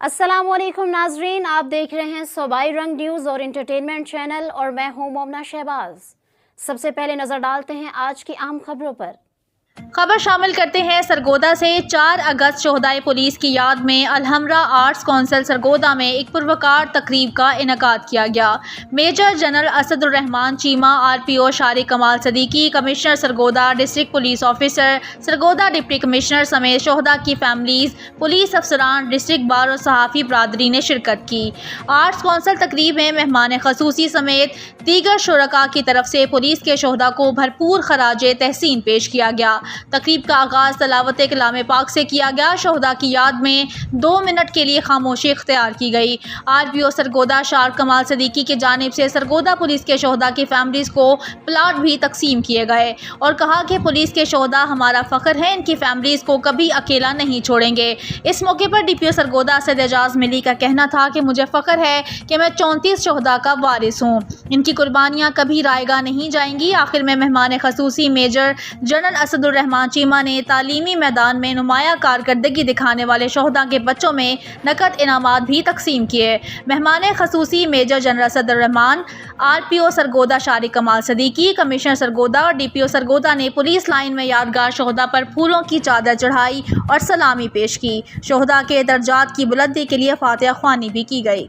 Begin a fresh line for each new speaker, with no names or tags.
अस्सलाम वालेकुम नाजरीन, आप देख रहे हैं सूबाई रंग न्यूज़ और इंटरटेनमेंट चैनल और मैं हूं मोमना शहबाज। सबसे पहले नज़र डालते हैं आज की अहम खबरों पर।
खबर शामिल करते हैं सरगोदा से। 4 अगस्त शोहदाए पुलिस की याद में अलहमरा आर्ट्स काउंसिल सरगोदा में एक पुरवकार तकरीब का इनेकाद किया गया। Major general Asadur Rahman Cheema, RPO Shariq Kamal Siddiqui, commissioner Sargodha, district police officer Sargodha, deputy commissioner समेत शोहदा की फैमिलीज, पुलिस अफसरान, डिस्ट्रिक्ट बार और सहाफ़ी बरादरी ने शिरकत की। आर्ट्स काउंसिल तकरीब में मेहमान खसूसी समेत दीगर शुरका की तरफ से पुलिस के शोहदा को भरपूर खराज तहसीन पेश किया गया। तकरीब का आगाज़ तलावत कलाम पाक से किया गया। शोहदा की याद में 2 मिनट के लिए खामोशी इख्तियार की गई। RPO सरगोदा शारिक कमाल सदीकी की जानिब से सरगोदा पुलिस के शोहदा की फैमिलीज़ को प्लाट भी तकसीम किए गए और कहा कि पुलिस के शोहदा हमारा फ़ख्र है, इनकी फैमिलीज़ को कभी अकेला नहीं छोड़ेंगे। इस मौके पर DPO सरगोदा असद एजाज मिली का कहना था कि मुझे फ़ख्र है कि मैं 34 शोहदा का वारिस हूँ, इनकी कुर्बानियाँ कभी रायगा नहीं जाएंगी। आखिर में मेहमान खसूसी मेजर जनरल असदुर्रहमान चीमा ने तालीमी मैदान में नुमाया कारकर्दगी दिखाने वाले शोहदा के बच्चों में नकद इनामात भी तकसीम किए। मेहमान खसूसी major general Asadur Rahman, RPO Sargodha Shariq Kamal Siddiqui, commissioner Sargodha और DPO सरगोदा ने पुलिस लाइन में यादगार शोहदा पर फूलों की चादर चढ़ाई और सलामी पेश की। शोहदा के दर्जात की बुलंदी के लिए फातिहा ख्वानी भी की गई।